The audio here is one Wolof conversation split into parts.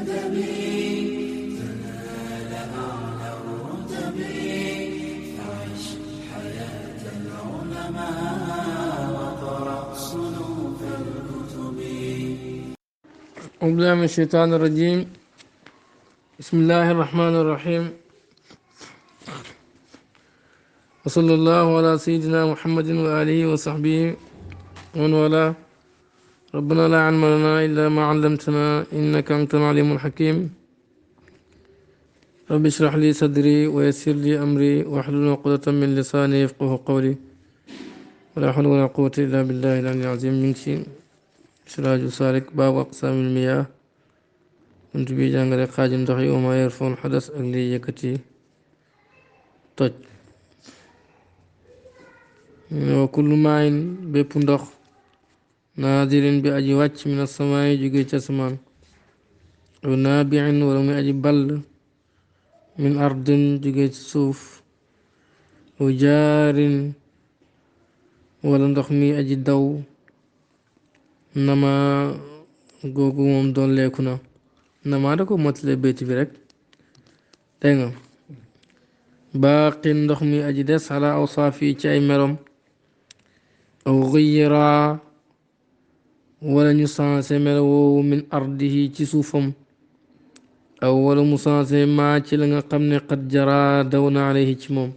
الأدب تنال أعلى الرتب فعش حياة العلماء وقرأ صنوف الكتب. أعوذ بالله من الشيطان الرجيم. بسم الله الرحمن الرحيم. وصلى الله على سيدنا محمد وآله وصحبه ومن والاه. ربنا لا علم لنا إلا ما علمتنا إنك أنت العليم الحكيم. رب اشرح لي صدري ويسر لي أمري واحلل عقدة من لساني يفقه قولي. ولا حول ولا قوة إلا بالله العلي العظيم. منشي سراج سالك باب أقسام المياه. كنت بي جانغالي خاج ndox yi وما يرفع الحدث ak li yëkkati toj. wa kullu maayin bépp ndox naadirin bi aji wàcc min asamaay jóge ci asamaan aw naabiin wala muy aji ball min ardin jóge ci suuf aw jaarin wala ndox mi aji daw nama googu moom doon leeku na nama da ko motale béyti bi rek dégg nga baaqin ndox mi aji des ala awsaafi ci ay merom aw xëyira wala ñu sensé melo woowu min ardihi ci suufam aw wala mu sensé maa ci la nga xam ne qad jara daw na alayhi ci moom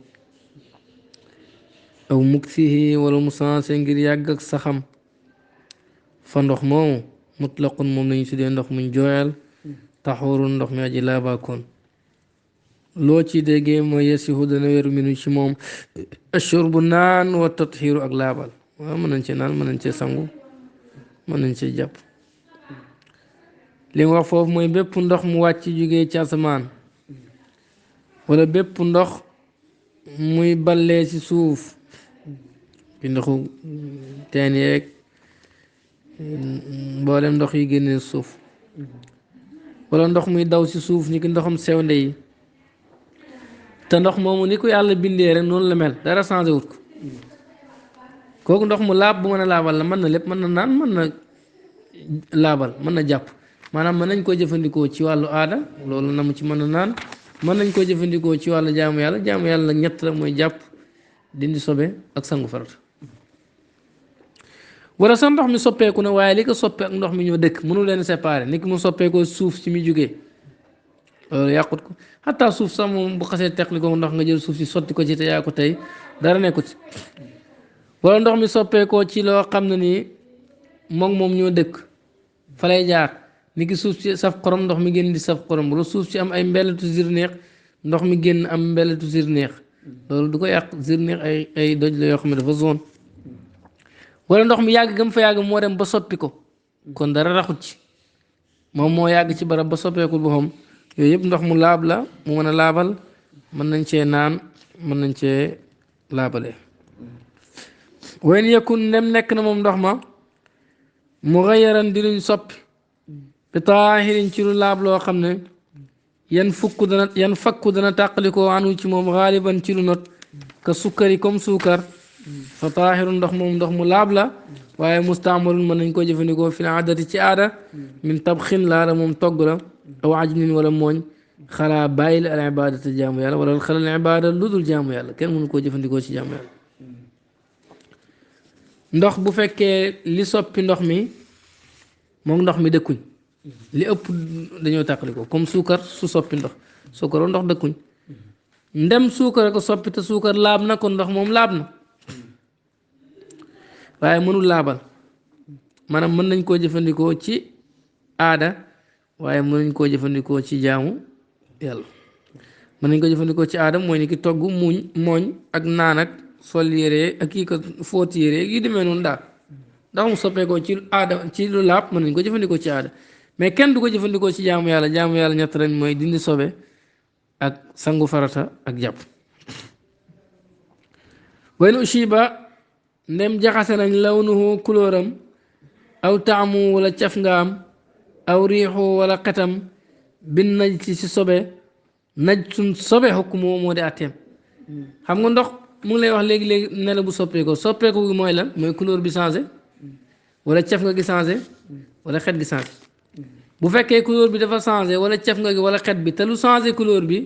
aw muksihi wala mu sensé ngir yàgg ak saxam fa ndox moomu mutlaqun moom lañu tuddee ndox muñ jooyal taxurun ndox mi aji laabaakoon loo ci déggee mooy yasihu dana wéru minu ci moom ashurbu naan wa tatxiiru ak laabal waaw mën nañ cee naan mën nañ cee sangu mën nañ cee jàpp li mu wax foofu mooy bépp ndox mu wàcc jógee ci asamaan wala bépp ndox muy ballee ci suuf bi ndoxu teen yeeg mboolem ndox yi génnee suuf wala ndox muy daw ci suuf ni ki ndoxam sewnde yi te ndox moomu ni ko yàlla bindee rek noonu la mel dara changé wut ko kooku ndox mu laab bu mën a laabal la mën na lépp mën na naan mën na laabal mën na jàpp maanaam mën nañ koo jëfandikoo ci wàllu aada loolu na mu ci mën a naan mën nañ koo jëfandikoo ci wàllu jaamu yàlla nag ñett la mooy jàpp dindi sobe ak sangu farata wala sax ndox mi soppeeku na waaye li ko soppee ak ndox mi ñoo dëkk mënu leen séparer nit ki mu soppeekoo suuf si muy jógee loolu yàqut ko xataa suuf sax moom bu xasee teqli ko ndox nga jël suuf si sotti ko ci te yaa ko tey dara nekkut ci wala ndox mi soppeekoo ci loo xam ne nii moom ñoo dëkk fa lay jaar ni ki suuf si saf xorom ndox mi génn di saf xorom wala suuf si am ay mbelletu zirneex ndox mi génn am mbelletu zirneex loolu du ko yàq zirneex ay doj la yoo xam ne dafa zone wala ndox mi yàgg gëm fa yàgg moo dem ba soppi ko kon dara raxut ci moom moo yàgg ci barab ba soppeekul boppam yooyu yëpp ndox mu laab la mu mën a laabal mën nañ cee naan mën nañ cee laabale wayn yakun nem nekk na moom ndox ma mughayyaran di luñ soppi bi taahirin ci lu laab loo xam ne yan fakku dana tàqalikoo anu ci moom xaaliban ci lu not ka sukkari comme suukar fa taahiru ndox moom ndox mu laab la waaye mustaamalun mën nañ koo jëfandikoo fi aadati ci aada min tabxin laa la moom togg la aw ajnin wala mooñ xalaa bàyyi la al ibadata jaamu yàlla wala xalal ibada lu dul jaamu yàlla kenn mënu koo jëfandikoo ci jaamu yàlla ndox bu fekkee li soppi ndox mi moom ndox mi dëkkuñ li ëpp dañoo tàqalikoo comme suukar su soppi ndox suukaroo ndox dëkkuñ ndem suukar ko soppi te suukar laab na kon ndox moom laab na waaye mënul laabal maanaam mën nañ koo jëfandikoo ci aada waaye mën nañ koo jëfandikoo ci jaamu yàlla mën nañ ko jëfandikoo ci aada mooy ni ki togg mooñ ak naan ak sol yére ak kii ko fóot yére yi demee noonu daal ndax mu soppeekoo ci aada ci lu laab mën nañ ko jëfandikoo ci aada mais kenn du ko jëfandikoo ci jaamu yàlla ñett lañ mooy dindi sobe ak sangu farata ak jàpp wayn ushiba ndem jaxase nañ lawnuhu kulóoram aw taamu wala caf nga am aw riixu wala xetam bin naj ci sobe naj suñ sobe xukmu moo di atteem xam nga ndox mu ngi lay wax léegi-léegi ne la bu soppeeku gi mooy lan mooy couleur bi changé wala caf nga gi changé wala xet gi changé bu fekkee couleur bi dafa changé wala cef nga gi wala xet bi te lu changé couleur bi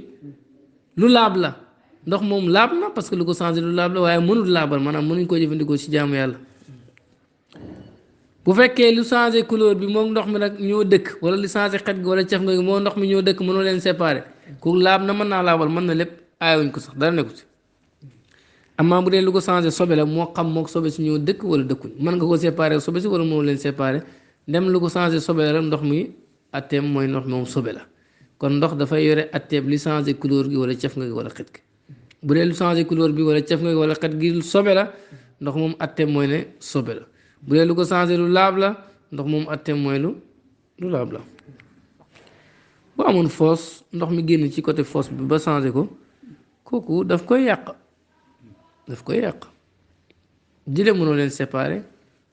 lu laab la ndox moom laab na parce que lu ko changé lu laab la waaye mënul laabal maanaam mënuñ koo jëfandikoo ci jaamu yàlla bu fekkee lu changé couleur bi moom ndox mi nag ñoo dëkk wala lu changé xet gi wala cef nga gi moo ndox mi ñoo dëkk mënoo leen séparé ku laab na mën naa laabal mën na lépp aayuñ ko sax dara nekku ci amaa bu dee lu ko changé sobe la moo xam moo sobe si ñoo dëkk wala dëkkuñ mën nga ko séparé sobe si wala mënoo leen séparé dem lu ko changé sobe la rek ndox mi atteem mooy ndox moom sobe la kon ndox dafay yore atteem li changé couleur gi wala cef nga gi wala xet gi bu dee lu changé couleur bi wala cef nga gi wala xet gi sobe la ndox moom atteem mooy ne sobe la bu dee lu ko changé lu laab la ndox moom atteem mooy lu laab la bu amoon foos ndox mi génn ci côté foos bi ba changé ko kooku daf koy yàq jële mënoo leen séparé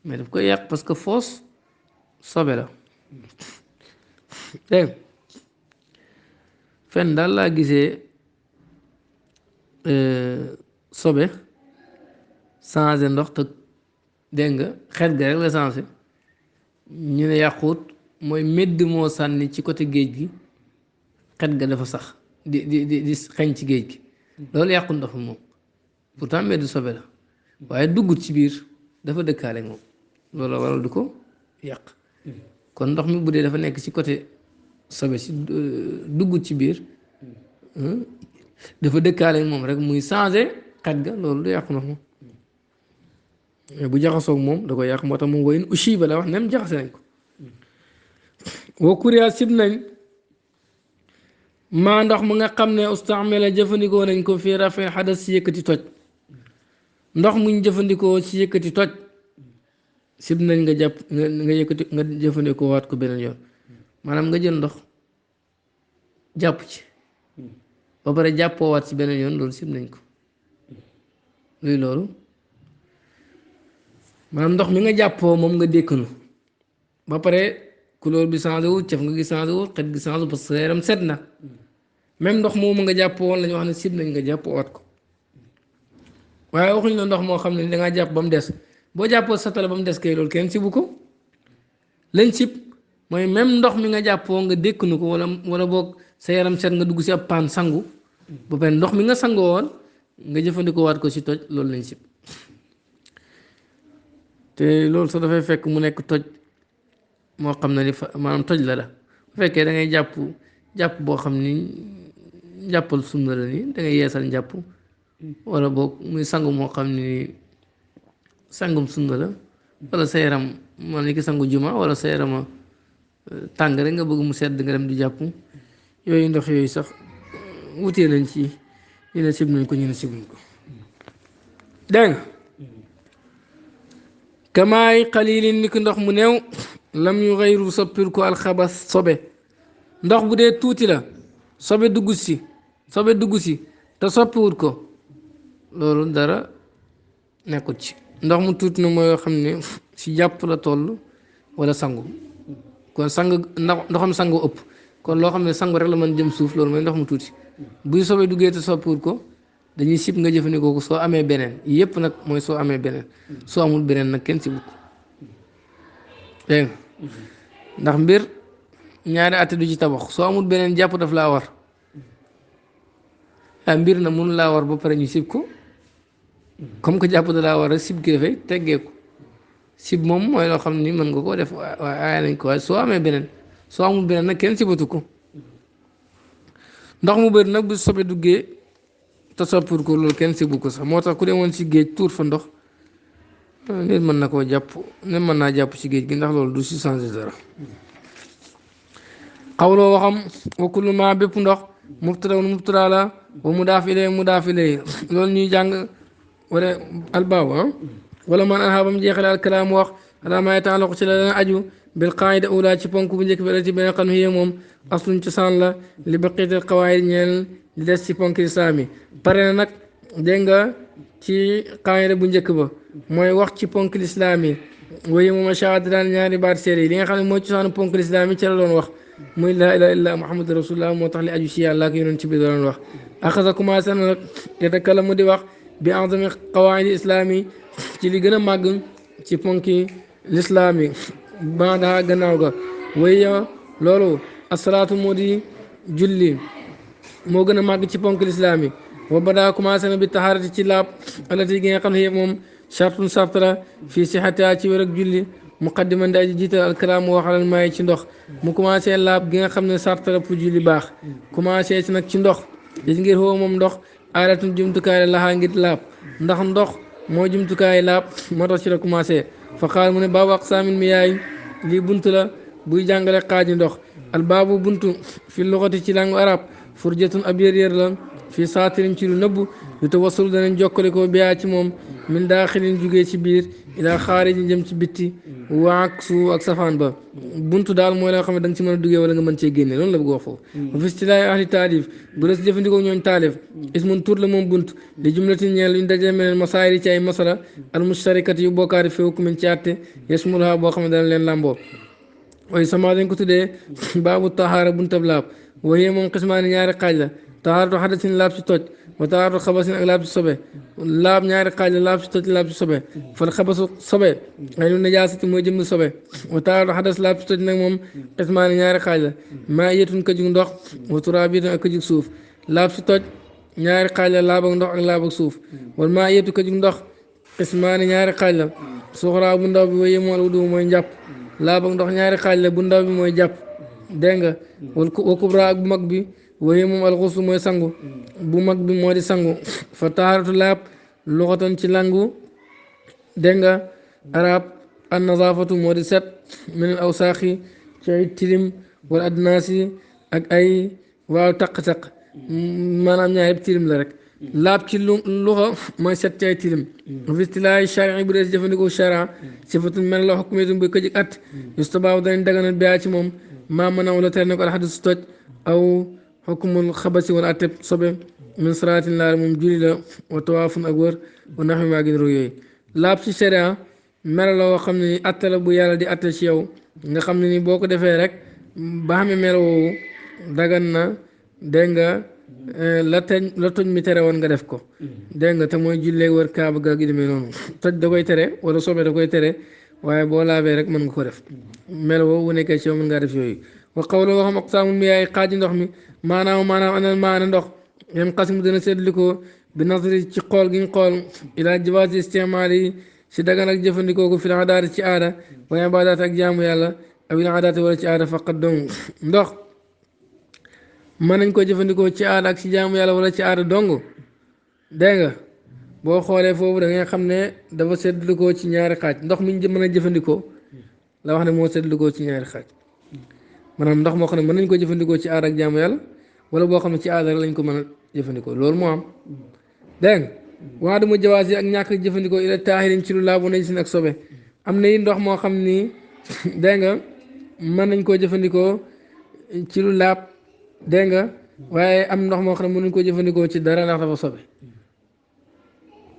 mais daf koy yàq parce que foos sobe la dégg fenn daal laa gisee sobe changé ndox te dégg nga xet ga rek la changé ñu ne yàquut mooy medd moo sànni ci côté géej gi xet ga dafa sax di xeeñ ci géej gi loolu yàqut ndox mi moom pourtant medd sobe la waaye duggut ci biir dafa dëkkaale moom loolu waral du ko yàq kon ndox mi bu dee dafa nekk ci côté sobe si duggut ci biir dafa dëkkaale moom rek muy changé xet ga loolu du yàq ndox moom bu jaxasoog moom da koy yàq moo tax moom woyin ushiba la wax nem jaxase nañ ko woo kuriya sib nañ maa ndox mu nga xam ne ustamila jëfandikoo nañ ko fii rafet xadas si yëkkati toj ndox muñ jëfandikoo ci yëkkati toj sib nañ nga jàpp nga yëkkati nga jëfandikoo waat ko beneen yoon maanaam nga jël ndox jàpp ci ba pare jàppoo waat ci beneen yoon loolu sib nañ ko luy loolu maanaam ndox mi nga jàppoo moom nga dékkanu ba pare couleur bi changé wu cef nga gi changé wu xet gi changé parce que yaram set na même ndox moomu nga jàppoo woon la ñu wax ne sib nañ nga jàppoo waat ko waaye waxuñ la ndox moo xam ne dangaa jàpp ba mu des boo jàppoo satala ba mu des kay loolu kenn sibu ko lañ sib mooy même ndox mi nga jàppoo nga dékkanu ko wala boog sa yaram set nga dugg si ab paan sangu ba pare ndox mi nga sangoo woon nga jëfandikoo waat ko si toj loolu lañ sib te loolu sax dafay fekk mu nekk toj moo xam ne ni maanaam toj la bu fekkee da ngay jàpp boo xam ni jàppal sunna la ni da ngay yeesal njàpp wala boog muy sangu moo xam ni sangum sunna la wala sa yaram moo ni ki sangu juma wala sa yarama tàng rek nga bëgg mu sedd nga dem di jàpp yooyu ndox yooyu sax wutee nañ ci ñu ne sib nañ ko ñu ne sibuñ ko dégg nga kamaay xalilin ni ki ndox mu néew lam yu xayru soppir ko alxabas sobe ndox bu dee tuuti la sobe dugg si te soppiwut ko loolu dara nekkut ci ndox mu tuuti na mooy xam ne si jàpp la toll wala sangu kon ndoxam sangu ëpp kon loo xam ne sangu rek la mën jëm suuf loolu mooy ndox mu tuuti buy sobe duggee te soppiwut ko dañuy sib nga jëfandikoo ko soo amee beneen yépp nag mooy soo amee beneen soo amul beneen nag kenn sibut ko dégg ndax mbir ñaari at du ci tabax soo amul beneen jàpp daf laa war mbir na mun laa war ba pare ñu sib ko comme que jàpp da laa war rek sib gi dafay teggeeku sib moom mooy loo xam ni mën nga koo def waaye aaya nañ ko waaye soo amee beneen soo amul beneen nag kenn sibatu ko ndox mu bëri nag bu sobe duggee te soppir ko loolu kenn sibu ko sax moo tax ku demoon ci géej tuur fa ndox nit mën na koo jàpp nit mën naa jàpp ci géej gi ndax loolu du si changé dara xawloo waxam wa kullu ma bépp ndox mubtada la wa mudaaf ilay loolu ñuy jàng wala albaaw wala man aha bam jeexale alkalaam wax ala ma yataallaqu ci la dana aju bil qaida ula ci ponk bu njëkk bi la ci benn xam hiya moom aslun cosaan la li baqiyatil qawaid ñeel li des ci ponk islaam yi pare na nag dégg nga ci qaida bu njëkk ba mooy wax ci ponk lislaam yi waaye moom ashahada daan ñaari baat seede yi li nga xam ne mooy cosaanu ponk lislaam yi ci la doon wax muy laa ilaaha illa muhammad rasulullah moo tax li aju ci yàlla ak yonent ci bi doon wax axasa commencé na nag yatakallamu di wax bi a'zami qawaid islaam yi ci li gën a màgg ci ponki lislaam yi baada gannaaw ga waaye loolu asalaatu moo di julli moo gën a màgg ci ponk lislaam yi wa badaa commencé na bi taxaarati ci laab alati gi nga xam ne moom chartun sart la fii sixataa ci wér ak julli muqaddiman day ji jiital alkalaam mu waxalal maay ci ndox mu commencé laab gi nga xam ne sart la pour julli baax commencé ci nag ci ndox gis ngir xoo moom ndox aalatun jumtukaay la laxaa ngir laab ndax ndox moo jumtukaay laab moo tax ci la commencé fa xaal mu ne baabu aqsaamil miyaay lii bunt la buy jàngale xaaji ndox al baabu buntu fi luxati ci langue arab furjatun ab yër la fii saatirin ci lu nëbbu yu tawassul danañ jokkale ko biyaa ci moom min daaxilin jugee ci biir ilaa xaariji jëm ci bitti waak su ak safaan ba buntu daal mooy la nga xam ne da nga ci mën a duggee wala nga mën cee génne loolu la bëgg wax foofu ba fi istilaahi ahli taalif bu la si jëfandikoo ñooñ taalif ismun tur la moom bunt li jumlatin ñeel luñ dajee meneen masaayir ci ay masala al mushtarikat yu bokkaari fi hukmin ci àtte yasmulha boo xam ne dana leen làmboo way sama dañ ko tuddee baabu tahaara buntab laab waxee moom xismaani ñaari xaaj la tahaaratu xadasin laab ci toj wa tahaaratu xabasin ak laab ci sobe laab ñaari xaaj la laab ci toj laab ci sobe fal xabasu sobe ay nu najaasati mooy jëm sobe wa tahaaratu xadas laab ci toj nag moom xismaani ñaari xaaj la maa yetun ka jug ndox wa turaabitun ak ka jug suuf laab ci toj ñaari xaaj la laab ak ndox ak laab ak suuf wala maa yetu ka jug ndox xismaani ñaari xaaj la suxraa bu ndaw bi waye mool wudu mooy njàpp laab ak ndox ñaari xaaj la bu ndaw bi mooy jàpp dégg nga wa kubra ak bu mag bi waye moom alxuslu mooy sangu bu mag bi moo di sangu fa taharatu laab luxatan ci langu dégg nga arab an nazafatu moo di set min al awsaaxi ci ay tilim wala adnaasi ak ay waaw taq-taq maanaam ñaari tilim la rek laab ci luxa mooy set ci ay tilim fi istilaahi shari bu dee jëfandikoo shara sifatun mel la xukmiyatum bi ko jëg at yustabaaw danañ daganal biyaa ci moom maa mën a wala tere ne ko alxadis toj aw xukmul xabasi wala atteb sobe min salaatin laal moom julli la wa tawaafun ak wër wa naxwi maa gën ro yooyu laab ci sharia mel la woo xam ne ni atte la bu yàlla di atte ci yow nga xam ne ni boo ko defee rek ba xamee mel woowu dagan na dégg nga la toj mi tere woon nga def ko dégg nga te mooy jullee wër kaaba ga gi demee noonu toj da koy tere wala sobe da koy tere waaye boo laabee rek mën nga ko def mel woowu bu nekkee ci yow mën ngaa def yooyu wa qawlu waxam aqsaamul miyaay xaaji ndox mi maanaam anal maana ndox yan xasim dana seetli ko bi nasri ci xool gi ñu xool ilaa jawaasi istimaal yi si dagan ak jëfandikoo ko fi la adaati ci aada wa ibaadaat ak jaamu yàlla aw il adaati wala ci aada faqat dong ndox mën nañ ko jëfandikoo ci aada ak ci jaamu yàlla wala ci aada dong dégg nga boo xoolee foofu da ngay xam ne dafa seetlikoo ci ñaari xaaj ndox mi ñu mën a jëfandikoo la wax ne moo seetlikoo ci ñaari xaaj maanaam ndox moo xam ne mën nañ ko jëfandikoo ci aada ak jaamu yàlla wala boo xam ne ci aada rek lañ ko mën a jëfandikoo loolu moo am dégg nga waa dama jawaas yi ak ñàkk jëfandikoo ila taahirin ci lu laabu nañ sin ak sobe am na yi ndox moo xam ni dégg nga mën nañ koo jëfandikoo ci lu laab dégg nga waaye am ndox moo xam ne mënuñ koo jëfandikoo ci dara ndax dafa sobe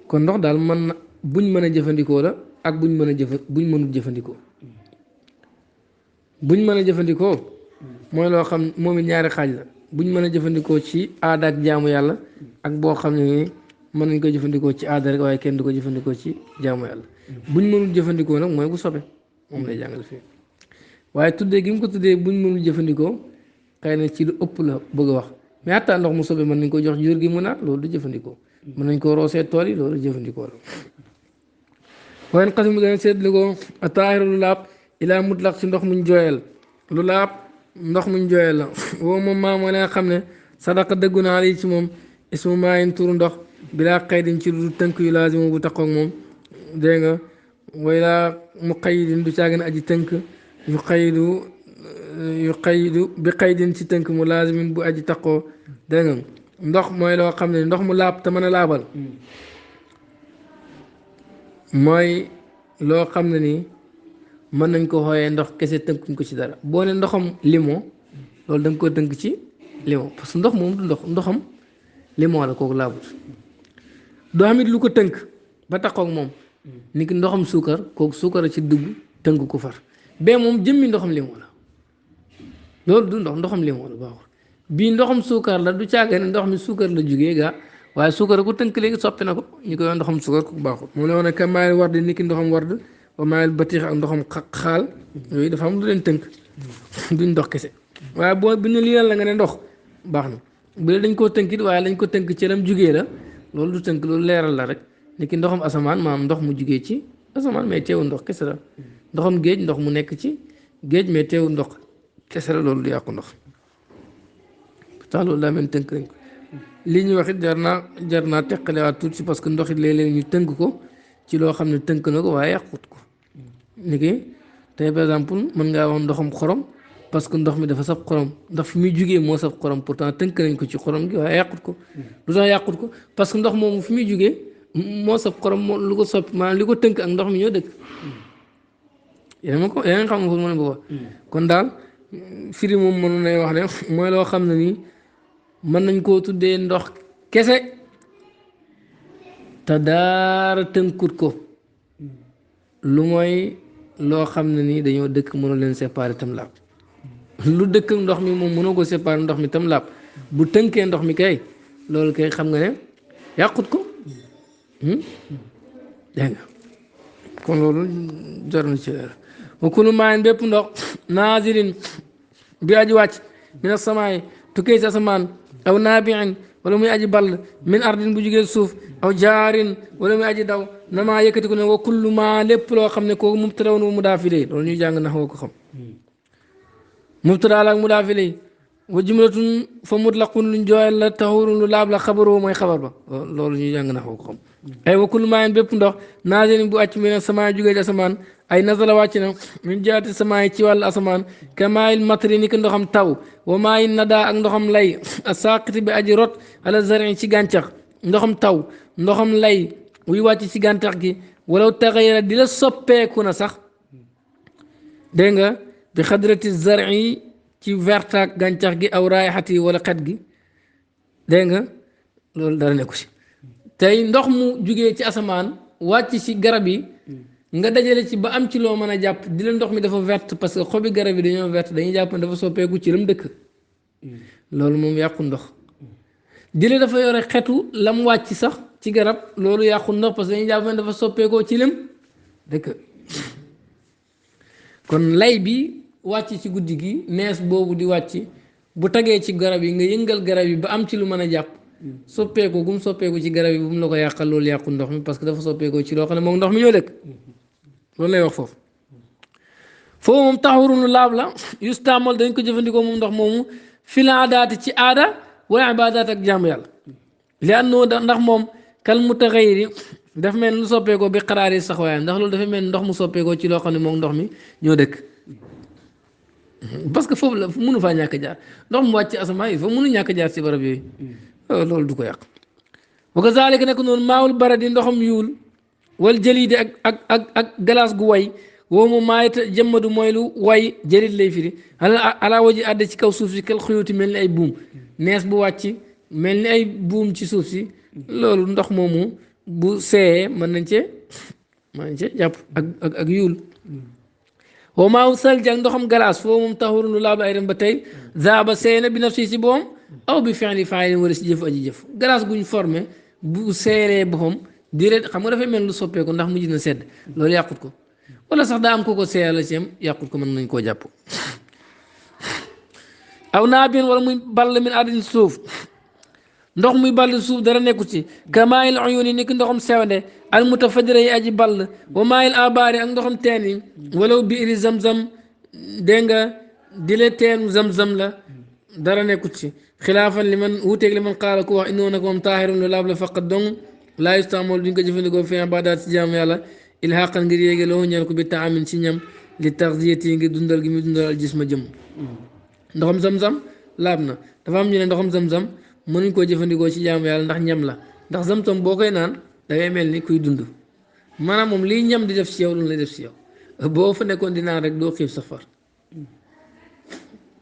kon ndox daal mën na buñ mën a jëfandikoo la ak buñ mën a buñ mënul jëfandikoo buñ mën a jëfandikoo mooy loo xam moom it ñaari xaaj la buñ mën a jëfandikoo ci aada ak jaamu yàlla ak boo xam ne ni mën nañ ko jëfandikoo ci aada rek waaye kenn du ko jëfandikoo ci jaamu yàlla buñ mënul jëfandikoo nag mooy bu sobe moom lay jàngal fii waaye tuddee gi mu ko tuddee buñ mënul jëfandikoo xëy na ci lu ëpp la bëgg a wax mais hatta ndox mu sobe mën nañ ko jox jur gi mu naat loolu du jëfandikoo mën nañ ko roosee tool yi loolu jëfandikoo la waaye xas mu dana seetlu ko a taahiru lu laab ilaa mutlaq ci ndox muñ jooyal lu laab ndox muñ jooyal la woo moom maa moo la xam ne sadaqa dëggu naa lii ci moom ismu maayin turu ndox bilaa xaydin ci lu tënk yu laazima bu taqoog moom dégg nga way laa mu xayidin du caagin aji tënk yu xayidu bi xaydin ci tënk mu laazimin bu aji taqoo dégg nga ndox mooy loo xam ne ndox mu laab te mën a laabal mooy loo xam ne nii mën nañ ko xooyee ndox kese tënkuñ ko ci dara boo ne ndoxam limon loolu da nga ko tënk ci limon parce que ndox moom du ndoxam limon la kooku laabut doo xam it lu ko tënk ba taxoog moom ni ki ndoxam suukar kooku suukar a ci dugg tënk ko far bee moom jëmmi ndoxam limon la loolu du ndoxam limon la baaxul bii ndoxam suukar la du caaga ne ndox mi suukar la jugee gaa waaye suukar ko tënk léegi soppi na ko ñu koy wax ndoxam suukar kooku baaxul moom la wax ne kamaari ward ni ki ndoxam ward wa maayil batix ak ndoxam xaal yooyu dafa am lu leen tënk duñ ndox kese waaye boo bi ne lii la nga ne ndox baax na bu dee dañ koo tënkit waaye lañ ko tënk ci lam jugee la loolu du tënk loolu leeral la rek ni ki ndoxam asamaan maanaam ndox mu jugee ci asamaan mais teewul ndox kese la ndoxam géej ndox mu nekk ci géej mais teewul ndox kese la loolu du yàqu ndox tax loolu daa mel tënk nañ ko lii ñuy wax it jar naa teqalewaat tuuti parce que ndox it léeg-léeg ñu tënk ko ci loo xam ne tënk na ko waaye yàqut ko ni ki tey par exemple mën ngaa wax ndoxam xorom parce que ndox mi dafa saf xorom ndax fi muy jugee moo saf xorom pourtant tënk nañ ko ci xorom gi waaye yàqut ko lu tax yàqut ko parce que ndox moomu fi muy jugee moo saf xorom moo lu ko soppi maanaam li ko tënk ak ndox mi ñoo dëkk yaa xam nga ko mën a bëgg kon daal firi moom mënu nay wax ne mooy loo xam ne nii mën nañ koo tuddee ndox kese te daara tënkut ko lu mooy loo xam ne nii dañoo dëkk mënu leen séparer tam laab lu dëkk ak ndox mi moom mënoo ko séparer ndox mi tam laab bu tënkee ndox mi kay loolu kay xam nga ne yàqut ko dégg nga kon loolu jar na ci leer wa kullu maayin bépp ndox naazirin bi aji wàcc mina samaay tukkee ci asamaan aw naabiin wala muy aji ball min ardin bu jugee suuf aw jaarin wala muy aji daw na maa yëkkati ko ne wa kullu maa lépp loo xam ne kooku mubtadaun wa mudaaf ilayhi loolu ñuy jàng nax woo ko xam mubtada la ak mudaaf ilayhi wa jumlatun fa mutlaqun luñ jooyal la taxurun lu laab la xabaroo mooy xabar ba loolu ñuy jàng nax woo ko xam ay wa kullu maayin bépp ndox naazirin bu àcc min samaay jugee ci asamaan ay nazala wàcc na min jaati samaay ci wàllu asamaan ka maayil matri ni ki ndoxam taw wa maayin nada ak ndoxam lay a saqiti bi aji rot ala zarin ci gàncax ndoxam taw ndoxam lay wuy wàcc ci gàncax gi walaw taxayara di la soppeeku na sax dégg nga bi xadrati zari ci vertaak gàncax gi aw raayxati wala xet gi dégg nga loolu dara nekku si tey ndox mu jugee ci asamaan wàcc ci garab yi nga dajale ci ba am ci loo mën a jàpp di la ndox mi dafa verte parce que xobi garab yi dañoo verte dañuy jàpp ne dafa soppeeku ci lam dëkk loolu moom yàqu ndox di la dafa yore xetu lam wàcc sax ci garab loolu yàqu ndox parce que dañuy jàpp ne dafa soppeekoo ci lam dëkk kon lay bi wàcc ci guddi gi nees boobu di wàcc bu tagee ci garab yi nga yëngal garab yi ba am ci lu mën a jàpp soppeeku gum soppeeku ci garab yi bu mu la ko yàqal loolu yàqu ndox mi parce que dafa soppeekoo ci loo xam ne moom ndox mi ñoo dëkk loolu lay wax foofu foofu moom taxurunu laab la yustaamal dañ ko jëfandikoo moom ndox moomu fil aadaati ci aada wala ibaadaat ak jàmm yàlla li àndoo ndax moom kal mutaxayiri dafa mel lu soppeekoo bi xaraar yi sax waaye ndax loolu dafa mel ndox mu soppeekoo ci loo xam ne moom ndox mi ñoo dëkk parce que foofu la mënu faa ñàkk jaar ndox mu wàcc asamaan yi foofu mënu ñàkk jaar ci barab yooyu loolu du ko yàq wa kazaalika nekk noonu maawul baradi ndoxam yuul wal jëliidi ak galaas gu way woo moom maayta jëmmadu mooy lu way jëlit lay firi ala waji àdde ci kaw suuf si kel xuyuti mel ni ay buum nees bu wàcc mel ni ay buum ci suuf si loolu ndox moomu bu seeyee mën nañ cee jàpp ak yuul woo maaw salji ak ndoxam galaas foofu moom taxuru lu laab ay dem ba tey zaaba seey na bi naf si boom aw bi fi'li faa'ilin wala si jëf aji jëf galaas guñ formé bu seeree boppam direct xam nga dafay mel lu soppeeku ndax mujj na sedd loolu yàqut ko wala sax daa am ko seeyal la ci am yàqut ko mën nañ koo jàpp aw naa bien wala muy ball min ardin suuf ndox muy ball suuf dara nekku ci ka maayil uyuni ni ki ndoxam sewde al mutafajjira yi aji ball wa maayil abaari ak ndoxam teen yi walaw biiri zamzam dégg nga dile teenu zamzam la dara nekkut ci xilaafan li man wuuteeg li man qaala ku wax indoon nag moom taahirun lu laab la faqat dong laa yustaamal duñ ko jëfandikoo fi ibaadaat ci jaamu yàlla ilhaaqan ngir yéege loo ñeel ko bi taamin ci ñam li taxziyati yi ngir dundal gi muy dundal al jisma jëm ndoxam zam-zam laab na dafa am ñu ne ndoxam zam-zam mënuñ koo jëfandikoo ci jaamu yàlla ndax ñam la ndax zam-zam boo koy naan da ngay mel ni kuy dund maanaam moom liy ñam di def ci yow loolu lay def ci yow boo fa nekkoon di naan rek doo xiif sax far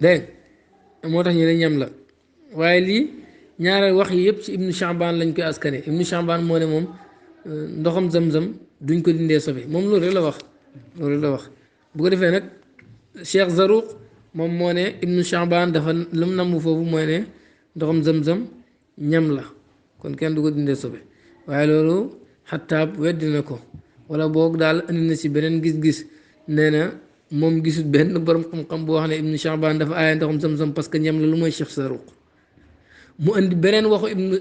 dégg moo tax ñu ne ñam la waaye lii ñaareel wax yi yëpp ci ibnu Sha'ban lañ koy askane ibnu Sha'ban moo ne moom ndoxam zam-zam duñ ko dindee sobe moom loolu rek la wax loolu rek la wax bu ko defee nag Cheikh Zaruq moom moo ne ibnu Sha'ban dafa lu mu namm foofu mooy ne ndoxam zam-zam ñam la kon kenn du ko dindee sobe waaye loolu Xattaab weddi na ko wala boog daal andi na si beneen gis-gis nee na moom gisul benn borom xam-xam boo xam ne ibnu Sha'ban dafa aaya ndoxam zam-zam parce que ñam la lu mooy Cheikh Saruq mu andi beneen waxu ibnu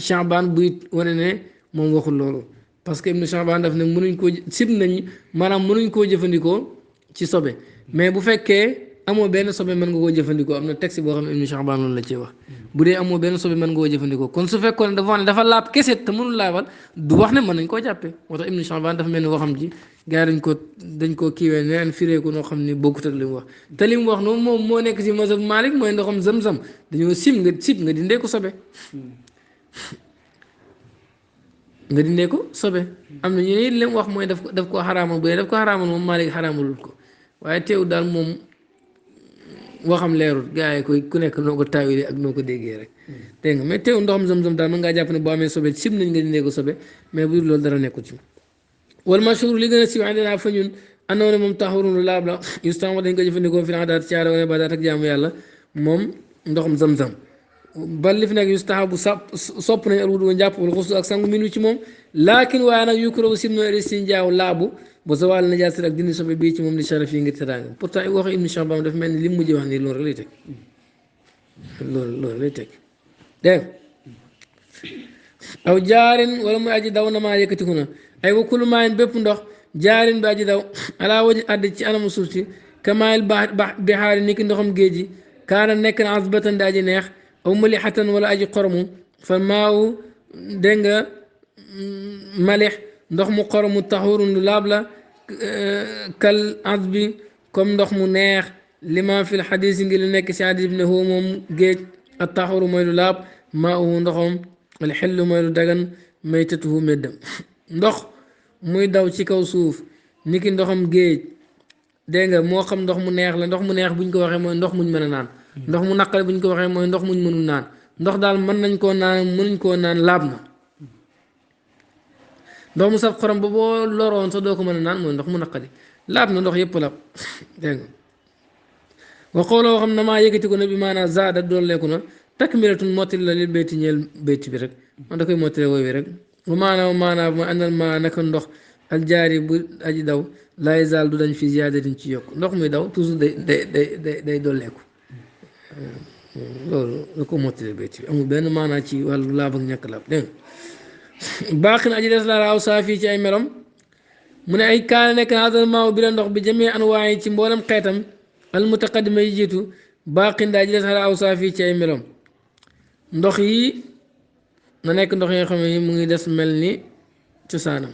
Sha'ban buy wane ne moom waxul loolu parce que ibnu Sha'ban daf ne mënuñ koo sib nañ maanaam mënuñ koo jëfandikoo ci sobe mais bu fekkee amoo benn sobe mën nga koo jëfandikoo am na texte boo xam ne ibnu Sha'ban loolu la ciy wax bu dee amoo benn sobe mën nga koo jëfandikoo kon su fekkoon ne dafa wax ne dafa laab kese te mënul laabal du wax ne mën nañ koo jàppee moo tax ibnu Sha'ban dafa mel ni waxam ji gars yi dañ koo kiiwee neen firee ko noo xam ne bokkut ak li mu wax te li mu wax noonu moom moo nekk si mazhab Malik mooy ndoxam zam-zam dañoo sib nga dindee ko sobe nga dindee ko sobe am na ñu ne li mu wax mooy daf ko xaraamal bu dee daf ko xaraamal moom Malik xaraamalul ko waaye teew daal moom waxam leerul gars yi koy ku nekk noo ko taawile ak noo ko déggee rek dégg nga mais teew ndoxam zam-zam daal mën ngaa jàpp ne boo amee sobe sib nañ nga dindee ko sobe mais bu dul loolu dara nekku ci wal mashhur li gën a siiw andinaa fa ñun andoo ne moom taxurun lu laab la yustama dañ ko jëfandikoo fi aadaat ci aada wala ibaadaat ak jaamu yàlla moom ndoxam zam-zam bal li fi nekk yustahabu sopp nañ alwudu njàpp wala xuslu ak sangu minu ci moom laakin waaye nag yukrahu sib na ristin jaaw laabu ba zawal najaasat ak dindi sobe bii ci moom li sharaf yi ngir teraanga pourtant waxu ibnu Sha'ban dafa mel ni li mu mujj wax nii loolu rek lay teg loolu lay teg dégg aw jaarin wala muy aji daw na maa yëkkatiku na ay wa kullu maayin bépp ndox jaarin bi aji daw alaa waji àdd ci anamu suuf si kamaayil bixaari ni ki ndoxam géej gi kaana nekk na asbatan di aji neex aw malixatan wala aji xoromu fa maaw dégg nga malix ndox mu xoromu taxurun lu laab la kal asbi comme ndox mu neex lima fil xadis yi ngi lu nekk si xadis bi ne hoo moom géej ak taxuru mooy lu laab maa uhu ndoxam al xillu mooy lu dagan maytatuhu méddam ndox muy daw ci kaw suuf niki ndoxam géej dégg nga moo xam ndox mu neex la ndox mu neex buñ ko waxee mooy ndox muñ mën a naan ndox mu naqari buñ ko waxee mooy ndox muñ mënul naan ndox daal mën nañ koo naan mënuñ koo naan laab na ndox mu saf xorom ba boo loroon sax doo ko mën a naan mooy ndox mu naqari laab na ndox yëpp laab dégg nga wa xooloo xam na maa yëkkati ko ne bi maanaam zaada dooleeku na takmilatun mottali la lil bayti ñeel bayti bi rek man da koy mottali wooy wi rek bu maanaam mooy àndal maa naka ndox aljaari bu aji daw laay zaal du dañ fi ziyaadatin ci yokk ndox muy daw toujours day dolleeku loolu da ko mottali bayti bi amul benn maanaa ci wàllu laab ak ñàkk laab dégg nga baax na aji des la raaw saa fii ci ay merom mu ne ay kaane nekk na hadal maaw bi la ndox bi jamee anwaay ci mboolem xeetam al mutaqaddima yi jiitu baaxin daa ji des la raaw saa fii ci ay merom ndox yi na nekk ndox yi nga xam ne mu ngi des mel ni cosaanam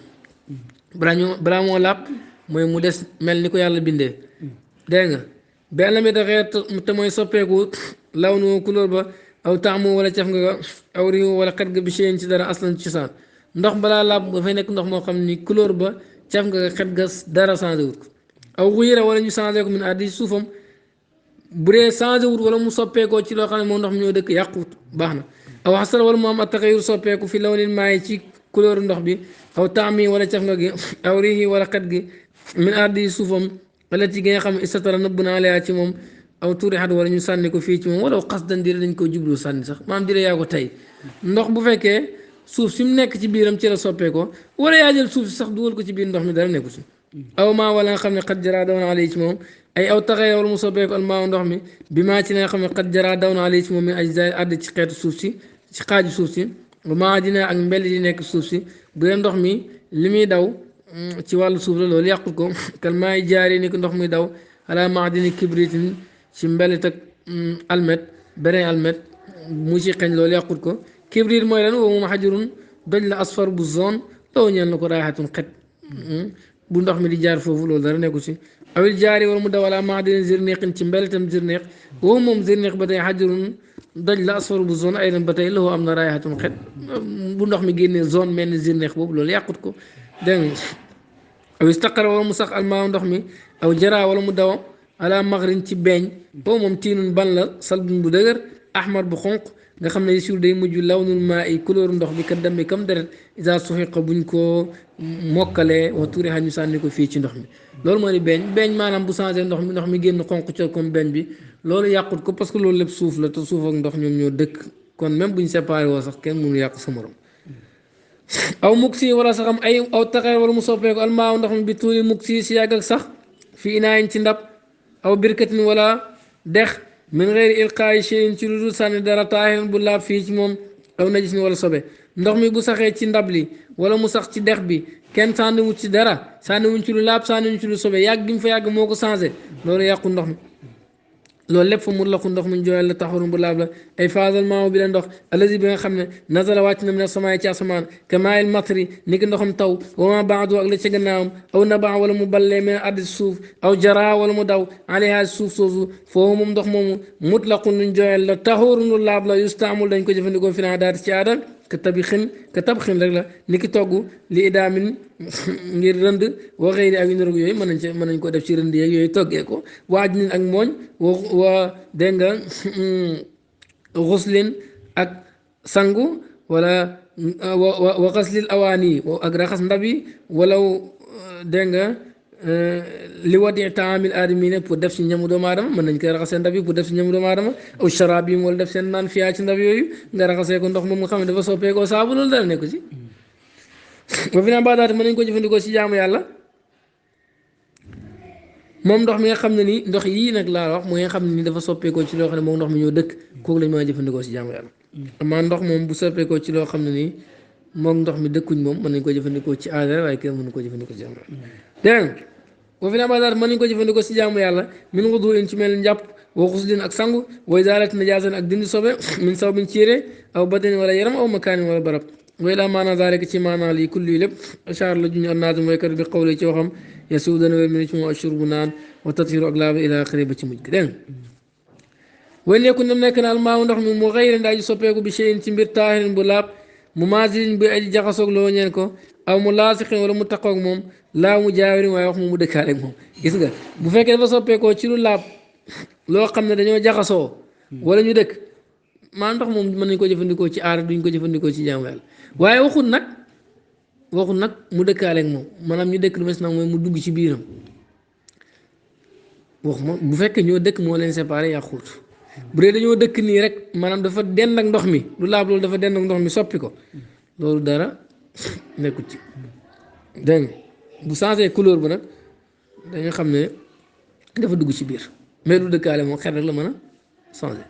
balaa moo làpp mooy mu des mel ni ko yàlla bindee dégg nga benn la mi taxee te mooy soppeeku law nu couleur ba aw taamu wala caf nga aw riiw wala xet nga bi séen ci dara aslan cosaan ndox balaa làpp dafay nekk ndox moo xam ni couleur ba caf nga xet ga dara changé wut ko aw xuyira wala ñu changé ko min addi suufam bu dee changé wut wala mu soppeekoo ci loo xam ne moom ndox mi ñoo dëkk yàquwut baax na aw xasal wala mu am attaxayur soppeeku fi law nin maayi ci couleur ndox bi aw taami wala caf nga gi aw riihi wala xet gi min addi suufam wala ci gi nga xam ne istatara nëbb naa laa ci moom aw tuuri xat wala ñu sànni ko fii ci moom wala xas dan dire dañ ko jublu sànni sax maanaam dire yaa ko tey ndox bu fekkee suuf si mu nekk ci biiram ci la soppeekoo wala yaa jël suuf si sax dugal ko ci biir ndox mi dara nekku si aw maa wala nga xam ne xat jaraa daw na alay ci moom ay aw taxee wala mu soppeeku almaaw ndox mi bi maa ci la nga xam ne xat jaraa daw na alay ci moom mi ajzaay àdd ci xeetu suuf si ci xaaju suuf si maa dina ak mbell di nekk suuf si bu dee ndox mi li muy daw ci wàllu suuf la loolu yàqul ko kal maay jaari ni ko ndox muy daw ala maadini kibritin ci mbelit ak almet beneen almet mu ci xeñ loolu yàqut ko kibrit mooy lan woo moom xajurun doj la asfar bu zone loo ñeen la ko raaxatun xet bu ndox mi di jaar foofu loolu dara nekku si awil jaari wala mu daw ala maadini zirneqin ci mbelitam zirneq woo moom zirneq ba tey xajurun doj la asfar bu zone ay ba tey loo am na raaxatun xet bu ndox mi génnee zone mel ni zirneq boobu loolu yàqut ko dégg nga aw istaqara wala mu sax almaaw ndox mi aw jara wala mu daw ala magrin ci beeñ boobu moom tiinun ban la salbun bu dëgër ahmar bu xonq nga xam ne yisur day mujj lawnul maa ay couleur ndox bi ka dammi kam deret isa suxiqa buñ ko mokkalee wa tuuri xa ñu sànni ko fii ci ndox mi loolu moo di beeñ maanaam bu changé ndox mi génn xonq co comme beeñ bi loolu yàqut ko parce que loolu lépp suuf la te suuf ak ndox ñoom ñoo dëkk kon même buñ séparé woo sax kenn mënu yàq sa morom aw muksi wala saxam ay aw taxeer wala mu soppeeku almaaw ndox mi bi tuuli muksi si yàgg ak sax fi inaayin ci ndab aw birkatin wala dex min xeeri ilqaayi cheyin ci lu dul sànni dara taahirin bu laab fii ci moom aw najis ni wala sobe ndox mi bu saxee ci ndab li wala mu sax ci dex bi kenn sànniwu ci dara sànniwuñ ci lu laab sànniwuñ ci lu sobe yàgg gi mu fa yàgg moo ko changé loolu yàqu ndox mi loolu lépp fa mu laqu ndox mu jooyal la taxarum bu laab la ay phasal maamu bi la ndox alazi bi nga xam ne nazala wàcc na mina samaay ci asamaan ka maayil matri ni ki ndoxam taw wa ma baadu ak la ca gannaawam aw nabaa wala mu ballee mel addi suuf aw jara wala mu daw alayha suuf soosu foofu moom ndox moomu mutlaqun luñ jooyal la taxarum lu laab la yustaamul dañ ko jëfandikoo fi naa daati ci aada ka tabxin rek la ni ki togg li idaamin ngir rënd wa xëyri ak yu niroog yooyu mën nañ ko def ci rënd yeeg yooyu toggee ko waaj nin ak mooñ wa dégg nga xuslin ak sangu wala wa xaslil awaani ak raxas ndab yi wala dégg nga li wadi taamil aadamine pour def ci ñamu doomu aadama mën nañ koy raxasee ndab yi pour def ci ñamu doomu aadama aw sharaab yi wala def seen naan fiyaa ci ndab yooyu nga raxasee ko ndox moom nga xam ne dafa soppeekoo saabu loolu dara nekku ci ba fi naa baadaati mën nañ ko jëfandikoo ci jaamu yàlla moom ndox mi nga xam ne ni ndox yii nag laa wax mooy nga xam ne ni dafa soppeekoo ci loo xam ne moom ndox mi ñoo dëkk kooku lañ mën a jëfandikoo ci jaamu yàlla amaa ndox moom bu soppeekoo ci loo xam ne nii moom ndox mi dëkkuñ moom mën nañ ko jëfandikoo ci aada waaye kenn mënu ko jëfandikoo ci jaamu yàlla dégg boo fi naa baadaati mën nañ ko jëfandikoo ci jaamu yàlla min wudu in ci mel njàpp wa xuslin ak sangu wa izaalati najaasan ak dindi sobe min saw bin ci yére aw badanin wala yaram aw makaanin wala barab way laa maanaa zaalika ci maanaa lii kulli lépp achar la juñu annaazim waykat bi xawle ci waxam yasiw dana wér mi ci moom ashurbu naan wa tathiru ak laaba ila axiri ba ci mujj gi dégg way nekku nam nekk na almaamu ndox mi mu xëyri ndaa ji soppeeku bi cheyin ci mbir taahirin bu laab mu maasirin bi aji jaxasoog loo ñeen ko aw mu laasixin wala mu taqoog moom laa mu jaawirin waaye wax moom mu dëkkaaleeg moom gis nga bu fekkee dafa soppeekoo ci lu laab loo xam ne dañoo jaxasoo wala ñu dëkk maa ndox moom mën nañ ko jëfandikoo ci aar duñ ko jëfandikoo ci jaamu yàlla waaye waxul nag mu dëkkaaleeg moom maanaam ñu dëkk lu mes nag mooy mu dugg ci biiram wax ma bu fekkee ñoo dëkk moo leen séparé yàquut bu dee dañoo dëkk nii rek maanaam dafa dend ak ndox mi lu laab loolu dafa dend ak ndox mi soppi ko loolu dara nekkut ci dégg nga bu changé couleur ba nag dañu xam ne dafa dugg ci biir mais lu dëkkaale moom xel rek la mën a changé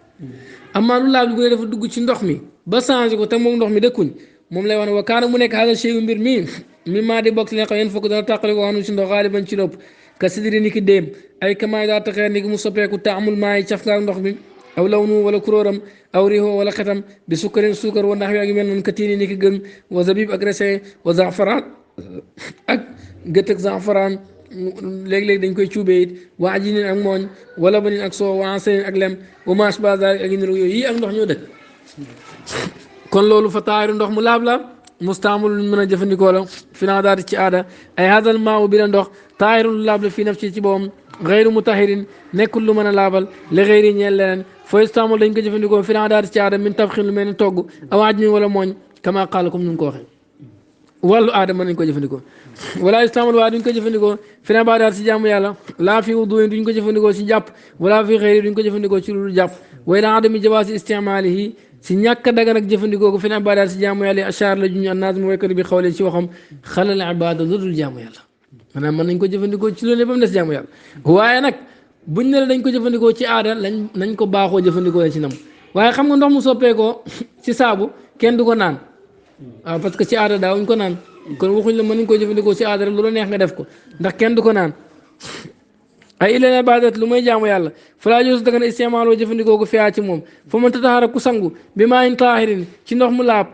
amaa lu laab li bu dee dafa dugg ci ndox mi ba changé ko te moom ndox mi dëkkuñ moom lay wax ne wa kaana mu nekk xaaral chey mbir mi maa di bokk si nga xam yéen fokk dana tàqale ko waxanu si ndox xaaliban ci lopp ka sidiri ni ki déem ay kamaay daa taxeer ni ki mu soppeeku taamul maa yi caf ngaak ndox mi aw lawnu wala kuróoram aw riho wala xetam bi sukkarin suukar wa ndax yaa ngi mel noonu ka tiini ni ki gën wa zabib ak resin wa zafaraan ak gët ak zafaraan léeg-léeg dañ koy cuubee it wa ajinin ak mooñ wala banin ak soo wa ansanin ak lem wa mash bazar ak niru yooyu yii ak ndox ñoo dëkk kon loolu fa taayiru ndox mu laab la mustaamul luñ mën a jëfandikoo la finaa daati ci aada ay hadal maamu bi la ndox taayiru lu laab la fii naf ci boppam xeyru mutahirin nekkul lu mën a laabal li xeyri ñeel leneen foo istaamul dañ ko jëfandikoo finaa daati ci aada min tabxin lu mel ni togg awaaj ni wala mooñ kama qaala comme ñu ko waxee wàllu aada mën nañ ko jëfandikoo wala istaamul waaye duñ ko jëfandikoo finaa baa daati ci jaamu yàlla laa fi wuduin duñ ko jëfandikoo ci jàpp wala fi xeyri duñ ko jëfandikoo ci lu jàpp way la adami jawaasi istimaalihi si ñàkk dagan ak jëfandikoo ko fi na ibaadaat si jaamu yàlla achar la juñu annaas mu waykat bi xawlee ci waxam xalal ibaada lu dul jaamu yàlla maanaam mën nañ ko jëfandikoo ci loolu ba mu des jaamu yàlla waaye nag buñ ne la dañ ko jëfandikoo ci aada nañ ko baaxoo jëfandikoo ci nam waaye xam nga ndox mu soppeekoo ci saabu kenn du ko naan waaw parce que ci aada daawuñ ko naan kon waxuñ la mën nañ ko jëfandikoo ci aada rek lu la neex nga def ko ndax kenn du ko naan ay ilal ibadat lu may jaamu yàlla falaa joosu dagan istimaaloo jëfandikoo ko fiyaa ci moom fa man tataxara ku sangu bi maa in taahirin ci ndox mu laab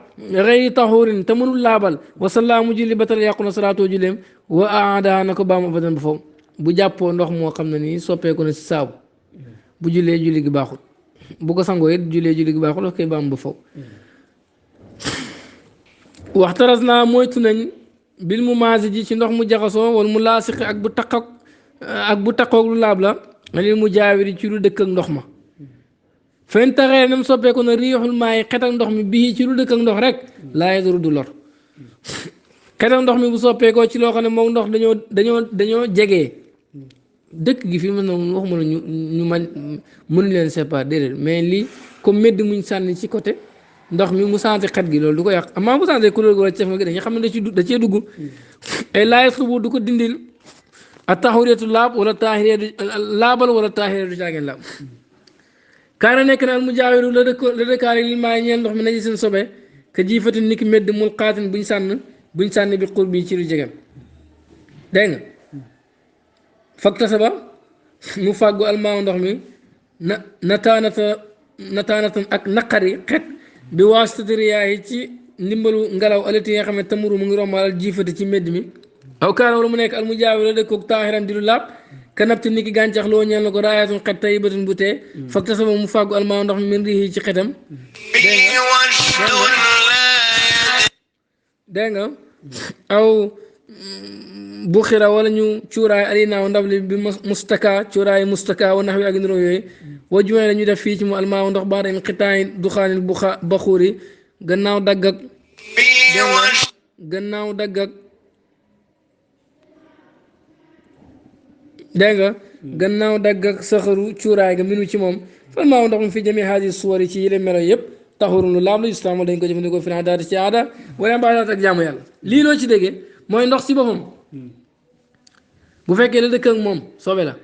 xëyri tahurin te mënul laabal wasallaa mu julli batal yàqu na salaatoo julleem wa aada na ko baam abadan ba faw bu jàppoo ndox moo xam ne nii soppeeku na si saabu bu jullee julli gi baaxul bu ko sangoo it jullee julli gi baaxul wax koy baam ba faw waxtaras naa moytu nañ bil mu maasi ji ci ndox mu jaxasoo wala mu laasiqi ak bu taqoog lu laab la lil mu jaawiri ci lu dëkk ak ndox ma fen taxee nam soppeeku na riixul maay xet ak ndox mi bii ci lu dëkk ak ndox rek laa yaduru du lor xet ak ndox mi bu soppeekoo ci loo xam ne moom ndox dañoo jegee dëkk gi fi mu ne waxuma la ñu mënuñ leen séparer déedéet mais lii comme medd muñ sànni ci côté ndox mi mu changé xet gi loolu du ko yàq amaa mu changé couleur gi wala cef gi dañuy xam ne da cee dugg ay laay subu du ko dindil a taxuriyatu laab wala taahiriyatu laabal wala taahiriyatu caageen laab kaana nekk na al mu jaawiru la dëkkaale li maa ñeel ndox mi naji seen sobe ka jiifatin niki medd mul xaatin buñ sànni bi xur bi ci lu jegem dégg nga fakta saba mu fàggu almaaw ndox mi nataanatan ak naqari xet bi waasitati riyaa yi ci ndimbalu ngelaw alati yi nga xam ne tamuru mu ngi rombalal jiifati ci medd mi aw kaana wala mu nekk al mu jaawiru la dëkkoog taaxiran di lu laab kanabti niki gàncax loo ñeel na ko raayatun xet tayibatun bu tee fakta saba mu fàggu almaaw ndox mi min riixi ci xetam dégg nga aw buxira wala ñu cuuraay alinaaw ndab li bi mustaka cuuraay mustaka wa nax wi ak niroo yooyu wa jumee la ñu def fii ci mu almaaw ndox baax dañ xitaay duxaanil baxuuri gannaaw dagg ak dégg nga gannaaw dagg ak saxaru cuuraay ga minu ci moom fal maaw ndox mu fi jëmee xaaji suwari ci yile melo yëpp taxurun lu laab la islaam dañ ko jëfandikoo fi naa daati ci aada wala mbaadaat ak jaamu yàlla lii loo ci déggee mooy ndox si boppam bu fekkee la dëkk ak moom sobe la